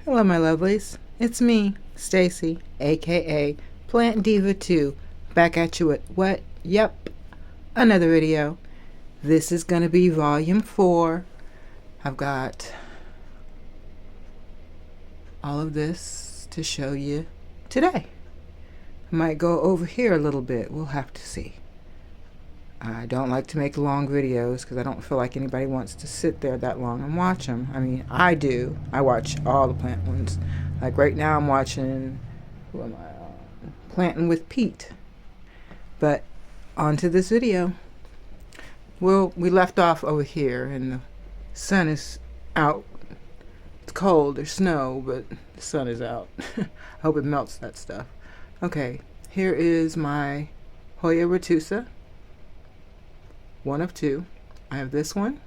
Hello, my lovelies. It's me, Stacy, aka Plant Diva 2, back at you with what? Yep, another video. This is going to be volume 4. I've got all of this to show you today. I might go over here a little bit. We'll have to see. I don't like to make long videos because I don't feel like anybody wants to sit there that long and watch them. I mean, I do. I watch all the plant ones. Like right now I'm watching, who am I on? Planting with Pete. But on to this video. Well, we left off over here and the sun is out. It's cold, there's snow, but the sun is out. I hope it melts that stuff. Okay, here is my Hoya retusa. One of two. I have this one.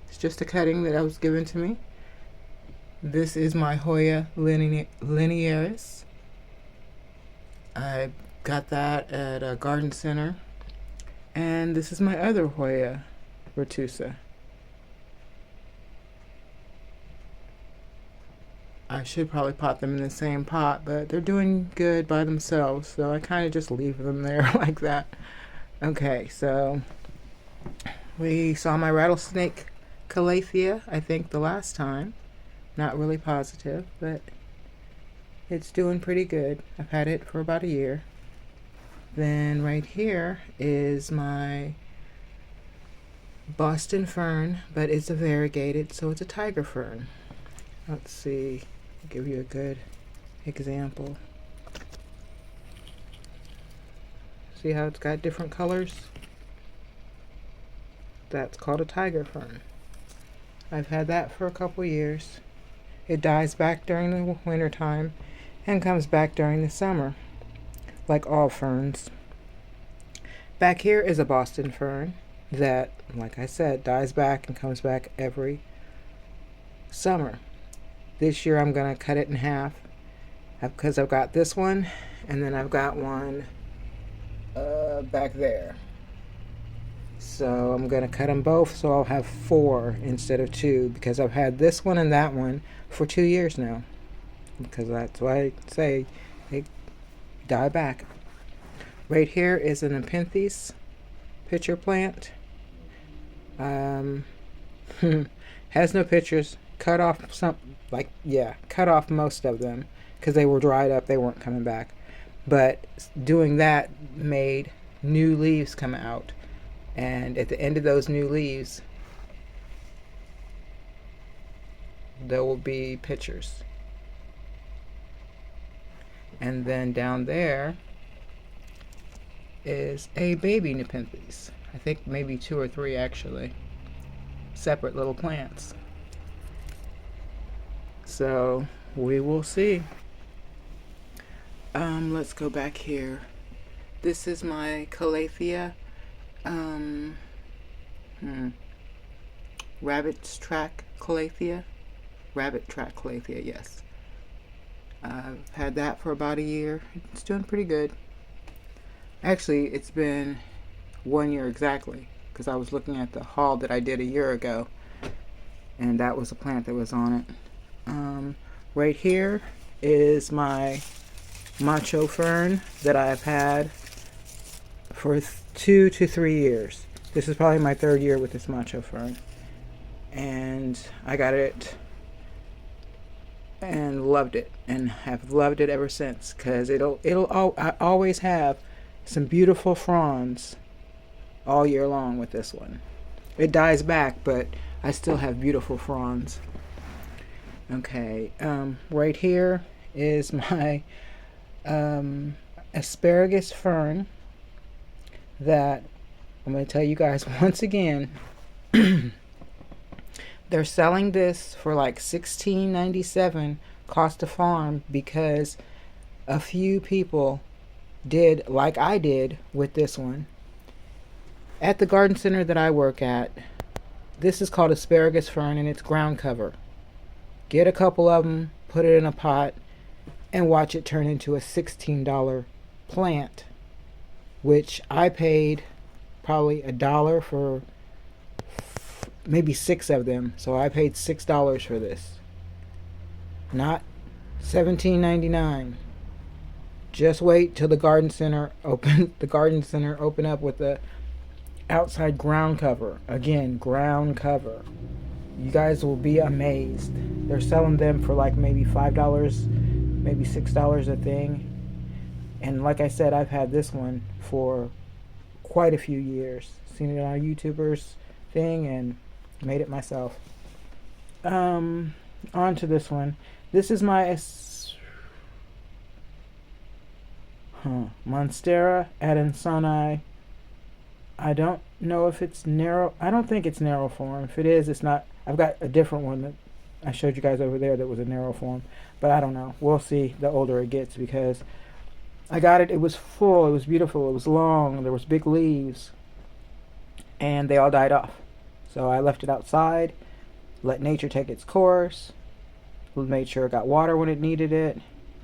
It's just a cutting that was given to me. This is my Hoya linearis. I got that at a garden center. And this is my other Hoya retusa. I should probably pot them in the same pot, but they're doing good by themselves, so I kind of just leave them there like that. Okay, so we saw my rattlesnake calathea, I think, the last time. Not really positive, but it's doing pretty good. I've had it for about a year. Then right here is my Boston fern, but it's a variegated, so it's a tiger fern. Let's see, I'll give you a good example. See how it's got different colors? That's called a tiger fern. I've had that for a couple years. It dies back during the winter time and comes back during the summer, like all ferns. Back here is a Boston fern that, like I said, dies back and comes back every summer. This year I'm going to cut it in half because I've got this one and then I've got one back there. So I'm going to cut them both so I'll have 4 instead of 2 because I've had this one and that one for 2 years now. Because that's why I say they die back. Right here is an Nepenthes pitcher plant. Has no pictures. Cut off cut off most of them because they were dried up. They weren't coming back. But doing that made new leaves come out. And at the end of those new leaves, there will be pictures. And then down there is a baby Nepenthes. I think maybe 2 or 3 actually. Separate little plants. So we will see. Let's go back here. This is my calathea. Rabbit's track calathea. Rabbit track calathea, yes. I've had that for about a year. It's doing pretty good. Actually, it's been 1 year exactly because I was looking at the haul that I did a year ago and that was a plant that was on it. Right here is my macho fern that I've had for 2 to 3 years. This is probably my 3rd year with this macho fern. And I got it and loved it and have loved it ever since because I always have some beautiful fronds all year long with this one. It dies back, but I still have beautiful fronds. Okay, right here is my asparagus fern that I'm going to tell you guys once again. They're selling this for like $16.97 cost to farm because a few people did like I did with this one. At the garden center that I work at, this is called asparagus fern and it's ground cover. Get a couple of them, put it in a pot, and watch it turn into a $16 plant, which I paid probably $1 for maybe 6 of them. So I paid $6 for this. not $17.99. Just wait till the garden center open up with the outside ground cover. Again, ground cover. You guys will be amazed. They're selling them for like maybe $5, maybe $6 a thing. And like I said, I've had this one for quite a few years. Seen it on a YouTuber's thing and made it myself. On to this one. This is my Monstera adansonii. I don't know if it's narrow. I don't think it's narrow form. If it is, it's not. I've got a different one that I showed you guys over there that was a narrow form. But I don't know. We'll see the older it gets, because I got it. It was full. It was beautiful. It was long. There was big leaves. And they all died off. So I left it outside. Let nature take its course. Made sure it got water when it needed it.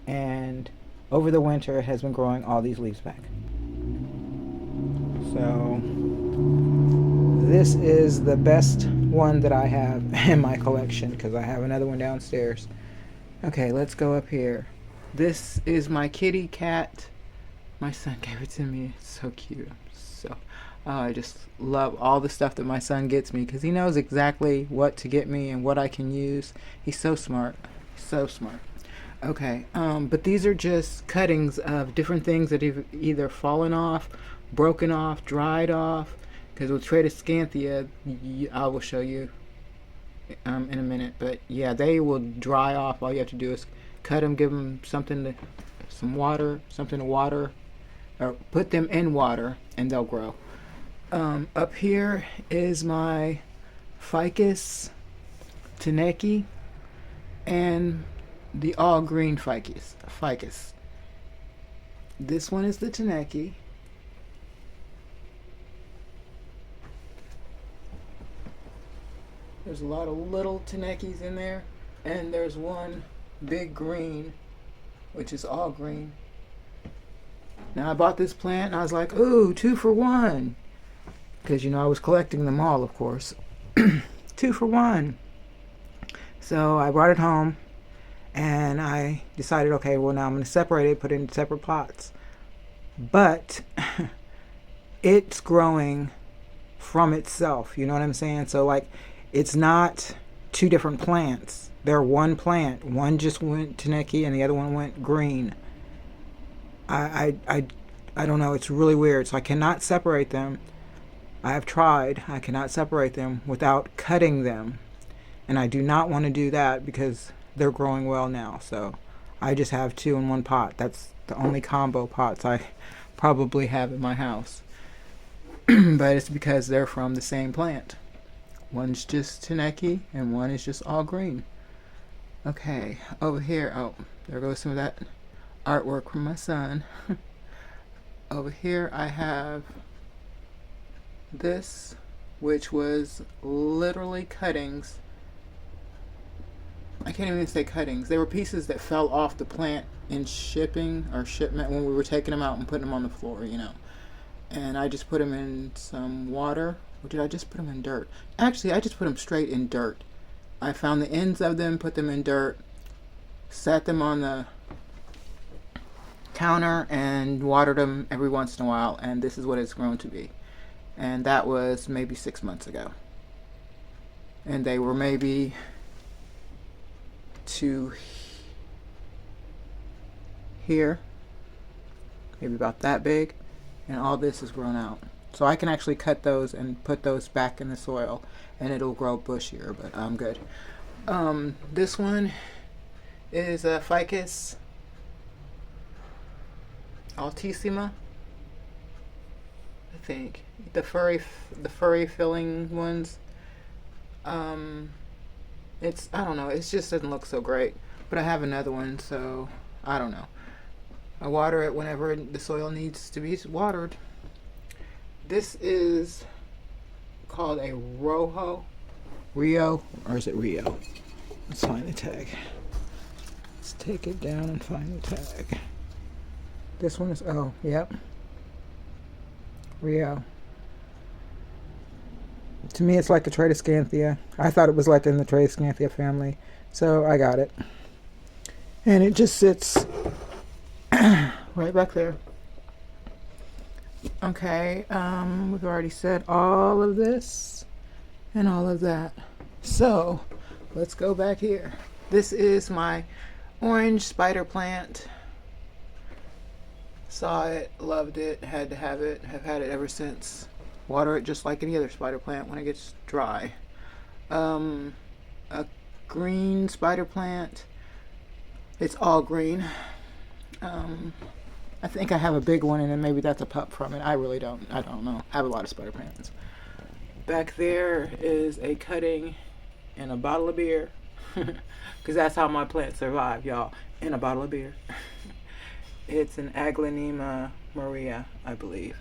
And over the winter, it has been growing all these leaves back. So this is the best one that I have in my collection, because I have another one downstairs. Okay, let's go up here. This is my kitty cat. My son gave it to me. It's so cute. I just love all the stuff that my son gets me, because he knows exactly what to get me and what I can use. He's so smart. So smart. Okay, but these are just cuttings of different things that have either fallen off, broken off, dried off. Because with Tradescanthia, I will show you in a minute. But yeah, they will dry off. All you have to do is cut them, give them something to water, or put them in water, and they'll grow. Up here is my Ficus teneki and the all green ficus. This one is the teneki. There's a lot of little tenekis in there, and there's one big green, which is all green. Now I bought this plant and I was like, ooh, 2 for 1. Because, I was collecting them all, of course. 2 for 1. So I brought it home and I decided, okay, well, now I'm going to separate it, put it in separate pots. But it's growing from itself. You know what I'm saying? So, like, it's not 2 different plants. They're one plant. One just went teneki and the other one went green. I don't know. It's really weird. So I cannot separate them. I have tried. I cannot separate them without cutting them. And I do not want to do that because they're growing well now. So I just have 2 in one pot. That's the only combo pots I probably have in my house. But it's because they're from the same plant. One's just teneki and one is just all green. Okay, over here. Oh, there goes some of that artwork from my son. Over here I have this, which was literally cuttings. I can't even say cuttings. They were pieces that fell off the plant in shipment when we were taking them out and putting them on the floor, And I just put them in some water. Or did I just put them in dirt? Actually, I just put them straight in dirt. I found the ends of them, put them in dirt, sat them on the counter, and watered them every once in a while. And this is what it's grown to be. And that was maybe 6 months ago. And they were maybe to here, maybe about that big, and all this is grown out. So I can actually cut those and put those back in the soil, and it'll grow bushier, but I'm good. This one is a Ficus altissima, I think. The furry filling ones. It's, I don't know, it just doesn't look so great. But I have another one, so I don't know. I water it whenever the soil needs to be watered. This is called a Rio, or is it Rio? Let's find the tag. Let's take it down and find the tag. This one is, oh, yep. Rio. To me, it's like a Tradescanthia. I thought it was like in the Tradescanthia family, so I got it. And it just sits right back there. Okay, we've already said all of this and all of that. So let's go back here. This is my orange spider plant. Saw it, loved it, had to have it, have had it ever since. Water it just like any other spider plant when it gets dry. A green spider plant. It's all green. I think I have a big one, and then maybe that's a pup from it. I really don't. I don't know. I have a lot of spider plants. Back there is a cutting in a bottle of beer. Because that's how my plants survive, y'all. In a bottle of beer. It's an Aglaonema Maria, I believe.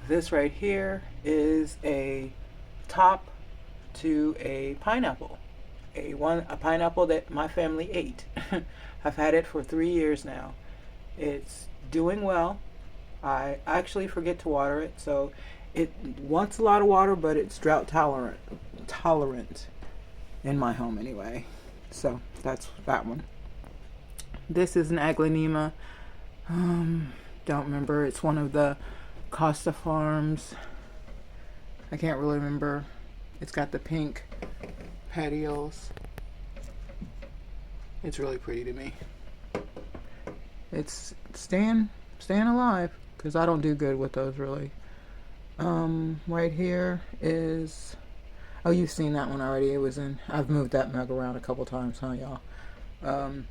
This right here is a top to a pineapple. A pineapple that my family ate. I've had it for 3 years now. It's doing well. I actually forget to water it, so it wants a lot of water, but it's drought tolerant in my home anyway. So that's that one. This is an Aglaonema. Don't remember. It's one of the Costa Farms. I can't really remember. It's got the pink petioles. It's really pretty to me. It's staying alive, because I don't do good with those really. Right here is, oh, you've seen that one already. It was in, I've moved that mug around a couple times, huh, y'all?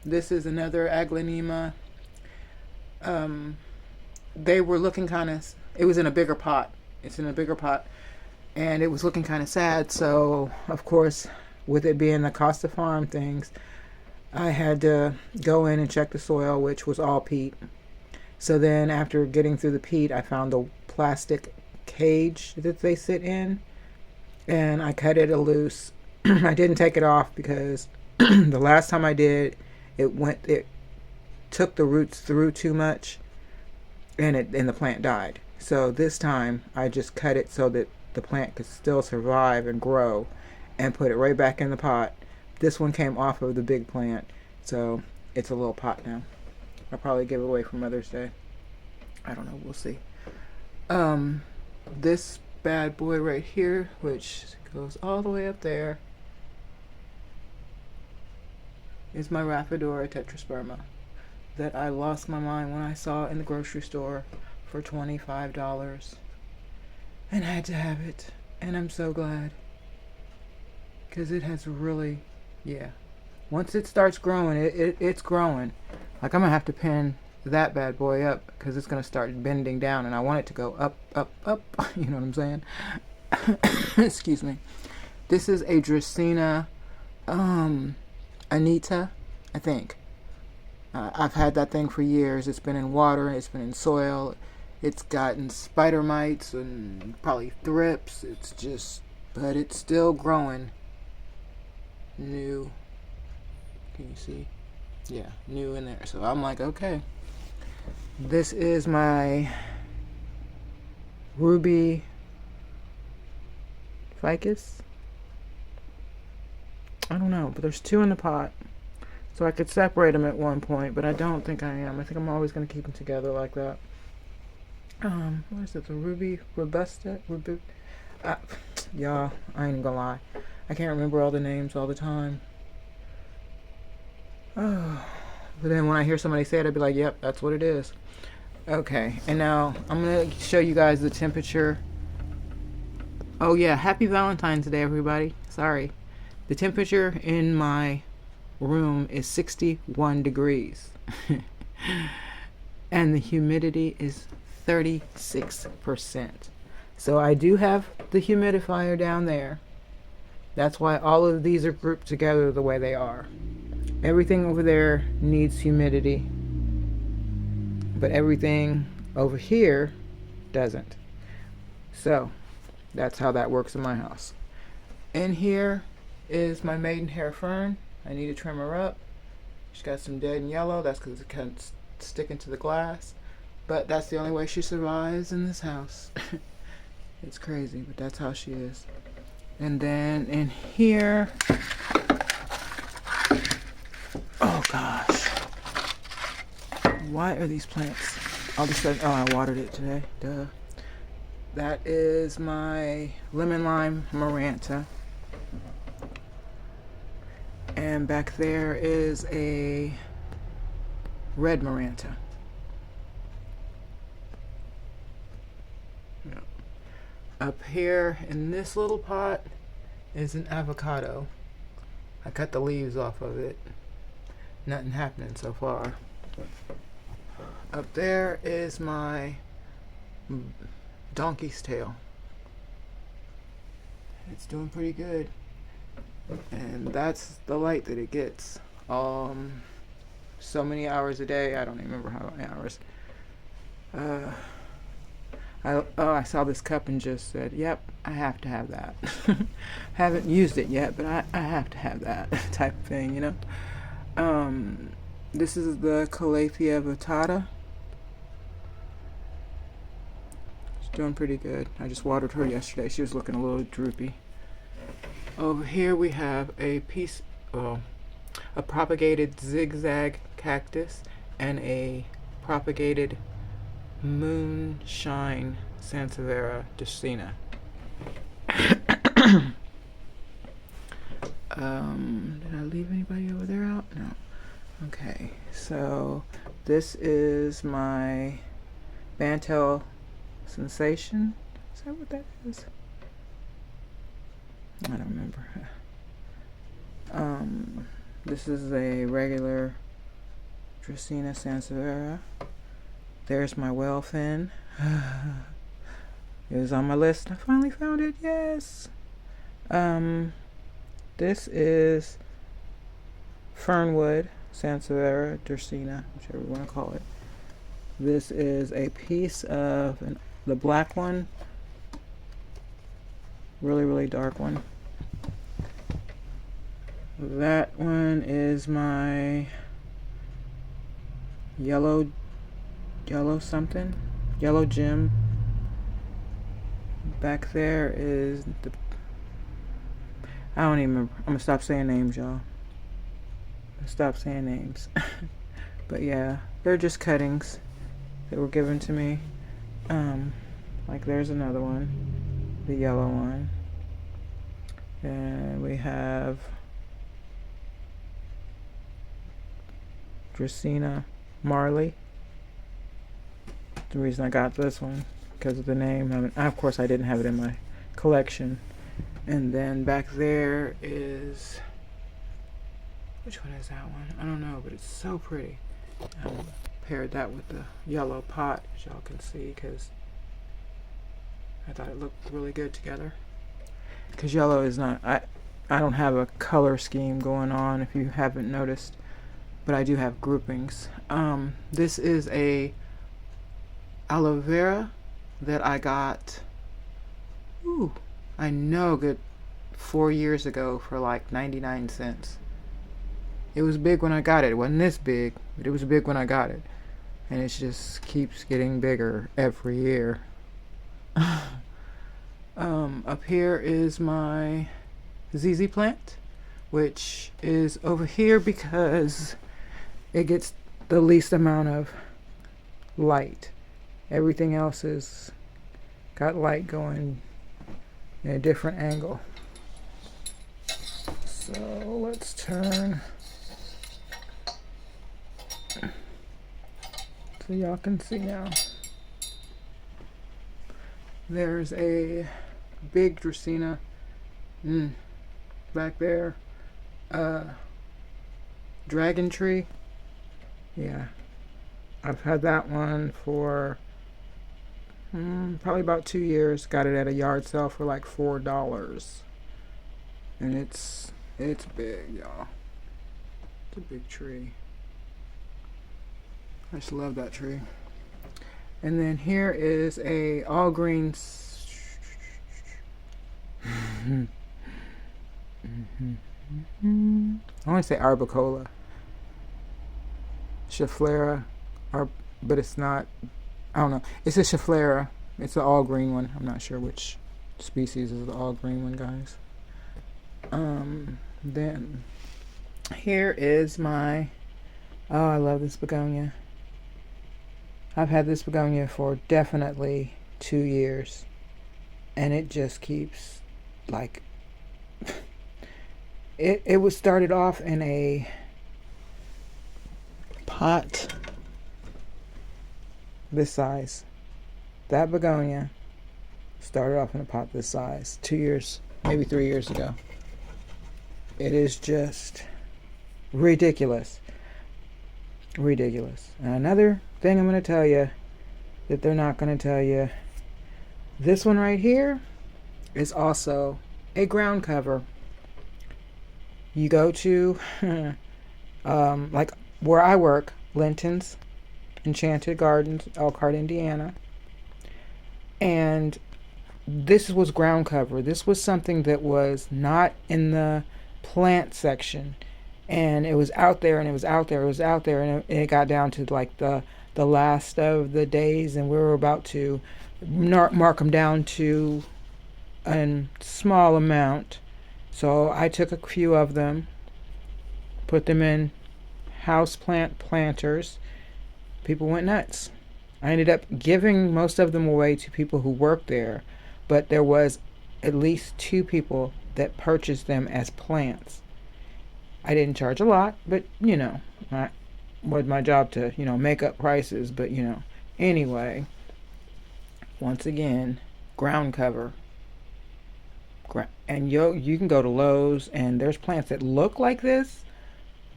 This is another Aglaonema. They were looking kind of, it was in a bigger pot. It's in a bigger pot, and it was looking kind of sad. So, of course, with it being the Costa Farm things, I had to go in and check the soil, which was all peat. So then after getting through the peat, I found the plastic cage that they sit in, and I cut it loose. I didn't take it off because the last time I did, it took the roots through too much, and the plant died. So this time I just cut it so that the plant could still survive and grow, and put it right back in the pot. This one came off of the big plant, so it's a little pot now. I'll probably give it away for Mother's Day. I don't know, we'll see. This bad boy right here, which goes all the way up there, is my Rhapidora tetrasperma that I lost my mind when I saw in the grocery store for $25, and I had to have it, and I'm so glad, because it has really, yeah, once it starts growing, it's growing. Like, I'm gonna have to pin that bad boy up, because it's gonna start bending down, and I want it to go up, up, up. You know what I'm saying? Excuse me. This is a Dracaena Anita, I think. I've had that thing for years. It's been in water, it's been in soil, it's gotten spider mites and probably thrips. It's just, but it's still growing. New. Can you see? Yeah, new in there. So I'm like, okay. This is my ruby ficus. I don't know, but there's two in the pot. So I could separate them at one point, but I don't think I am. I think I'm always going to keep them together like that. What is it? The ruby robusta? Y'all, I ain't even gonna lie. I can't remember all the names all the time. Oh, but then when I hear somebody say it, I'd be like, yep, that's what it is. Okay, and now I'm going to show you guys the temperature. Oh yeah, happy Valentine's Day, everybody. Sorry. The temperature in my room is 61 degrees. And the humidity is 36%. So I do have the humidifier down there. That's why all of these are grouped together the way they are. Everything over there needs humidity, but everything over here doesn't. So that's how that works in my house. In here is my maidenhair fern. I need to trim her up. She's got some dead and yellow. That's because it's kind of sticking to the glass. But that's the only way she survives in this house. It's crazy, but that's how she is. And then in here, oh gosh. Why are these plants all of a sudden? Oh, I watered it today. Duh. That is my lemon lime maranta. And back there is a red maranta. Up here in this little pot is an avocado. I cut the leaves off of it. Nothing happening so far. Up there is my donkey's tail. It's doing pretty good. And that's the light that it gets. So many hours a day. I don't even remember how many hours. I saw this cup and just said, yep, I have to have that. Haven't used it yet, but I have to have that type of thing, you know. This is the Calathea vittata. She's doing pretty good. I just watered her yesterday. She was looking a little droopy. Over here we have a propagated zigzag cactus and a propagated moonshine Sansevieria Dracaena. Did I leave anybody over there out? No. Okay, so this is my Bantel Sensation. Is that what that is? I don't remember. This is a regular Dracaena Sansevieria. There's my whale fin. It was on my list. I finally found it. Yes. This is Fernwood Sansevieria Dracaena, whichever you want to call it. This is a piece of the black one. Really, really dark one. That one is my yellow something, yellow gem. Back there is I don't even remember. I'm gonna stop saying names, y'all. Stop saying names. But yeah, they're just cuttings that were given to me. Like there's another one, the yellow one, and we have Dracaena Marley. The reason I got this one because of the name. Of course, I didn't have it in my collection. And then back there is, which one is that one? I don't know, but it's so pretty. I paired that with the yellow pot, as y'all can see, because I thought it looked really good together. Because yellow is not, I don't have a color scheme going on, if you haven't noticed, but I do have groupings. This is a aloe vera that I got, I know, good 4 years ago for like 99 cents. It was big when I got it. It wasn't this big, but it was big when I got it. And it just keeps getting bigger every year. Up here is my ZZ plant, which is over here because it gets the least amount of light. Everything else is got light going in a different angle. So let's turn so y'all can see now. There's a big Dracaena back there. Dragon tree. Yeah, I've had that one for probably about 2 years. Got it at a yard sale for like $4, and it's big, y'all. It's a big tree. I just love that tree. And then here is a all green I want to say arbicola, Schefflera, but it's not. I don't know. It's a Schefflera. It's the all green one. I'm not sure which species is the all green one, guys. Then here is my Oh, I love this begonia. I've had this begonia for definitely 2 years, and it just keeps, like, it was started off in a pot this size. That begonia started off in a pot this size 2 years, maybe 3 years ago. It is just ridiculous. Ridiculous. And another thing I'm going to tell you that they're not going to tell you, this one right here is also a ground cover. You go to, like where I work, Linton's Enchanted Gardens, Elkhart, Indiana. And this was ground cover. This was something that was not in the plant section. And it was out there, and it was out there, it was out there, and it got down to like the last of the days, and we were about to mark them down to a small amount. So I took a few of them, put them in houseplant planters. People went nuts. I ended up giving most of them away to people who worked there, but there was at least 2 people that purchased them as plants. I didn't charge a lot, but I was my job to, make up prices, but anyway, once again, ground cover. And you can go to Lowe's and there's plants that look like this,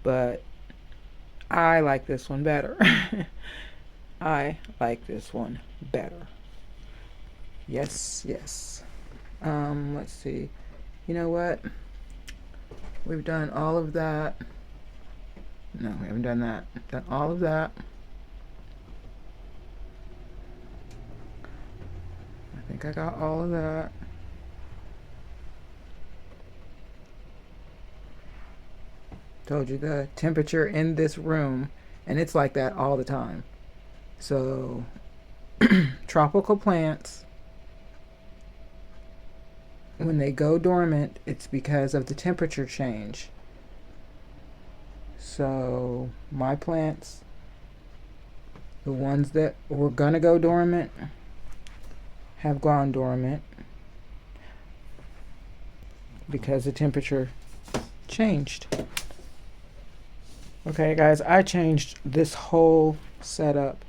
but I like this one better. I like this one better. Yes, yes. Let's see. You know what? We've done all of that. No, we haven't done that. Done all of that. I think I got all of that. Told you the temperature in this room, and it's like that all the time. So, tropical plants, when they go dormant, it's because of the temperature change. So, my plants, the ones that were gonna go dormant, have gone dormant because the temperature changed. Okay, guys, I changed this whole setup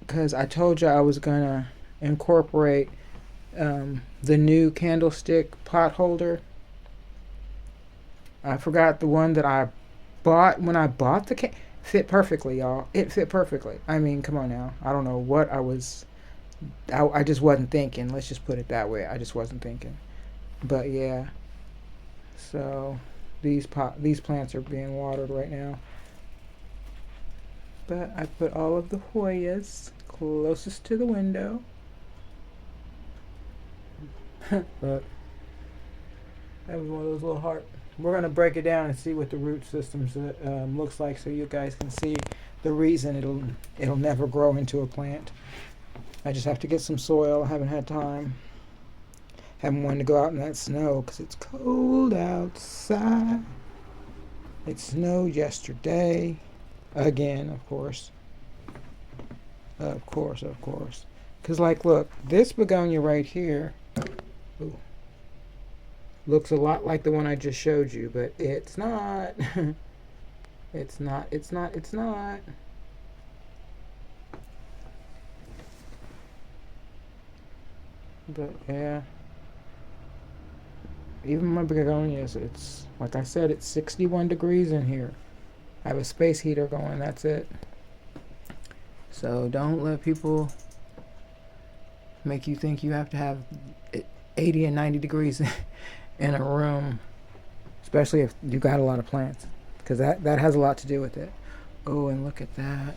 because I told you I was gonna incorporate the new candlestick pot holder. I forgot the one that I bought when I bought the fit perfectly, y'all. It fit perfectly. I mean, come on now. I don't know what I just wasn't thinking. Let's just put it that way. I just wasn't thinking. But yeah. So these plants are being watered right now. But I put all of the Hoyas closest to the window. But that was one of those little heart. We're gonna break it down and see what the root systems looks like, so you guys can see the reason it'll never grow into a plant. I just have to get some soil. I haven't had time. Haven't wanted to go out in that snow because it's cold outside. It snowed yesterday. Again, of course. Of course. Because, like, look, this begonia right here looks a lot like the one I just showed you, but it's not. It's not. But, yeah. Even my begonias, it's, like I said, it's 61 degrees in here. I have a space heater going, that's it. So don't let people make you think you have to have 80 and 90 degrees in a room, especially if you got a lot of plants, because that has a lot to do with it. Oh, and look at that.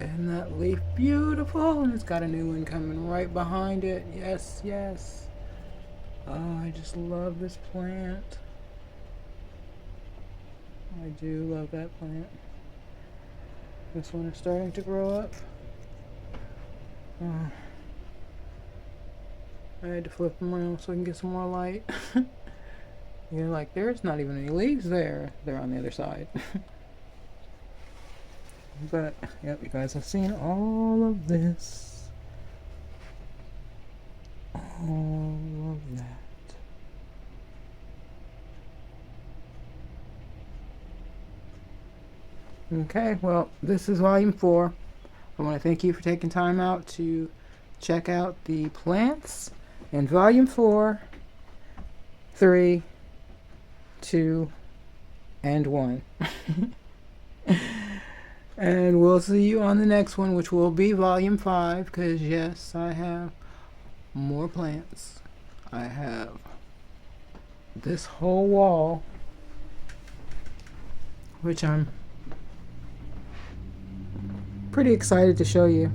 Isn't that leaf beautiful? And it's got a new one coming right behind it. Yes, yes. Oh, I just love this plant. I do love that plant. This one is starting to grow up. Oh. I had to flip them around so I can get some more light. You're like, there's not even any leaves there. They're on the other side. But, yep, you guys have seen all of this. All of that. Okay, well, this is volume 4. I want to thank you for taking time out to check out the plants in volume 4, 3, 2, and 1. And we'll see you on the next one, which will be volume 5, because yes, I have more plants. I have this whole wall, which I'm pretty excited to show you.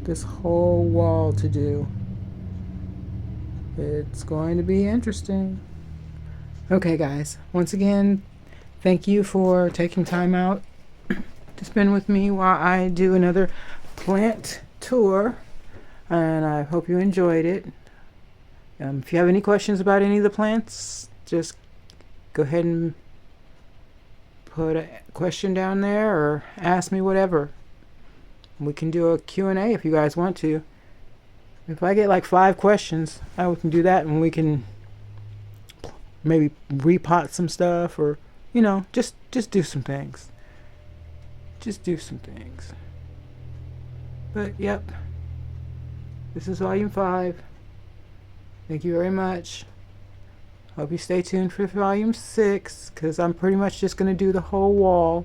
This whole wall to do. It's going to be interesting. Okay, guys, once again, thank you for taking time out to spend with me while I do another plant tour, and I hope you enjoyed it. If you have any questions about any of the plants, just go ahead and put a question down there or ask me whatever. We can do a Q&A if you guys want to. If I get like 5 questions, we can do that, and we can maybe repot some stuff, or just do some things. Just do some things. But yep, this is volume 5. Thank you very much. Hope you stay tuned for volume 6, because I'm pretty much just going to do the whole wall,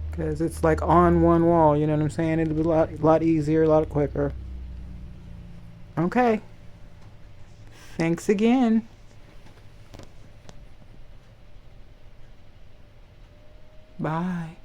because it's like on one wall, you know what I'm saying? It'll be a lot easier, a lot quicker. Okay. Thanks again. Bye.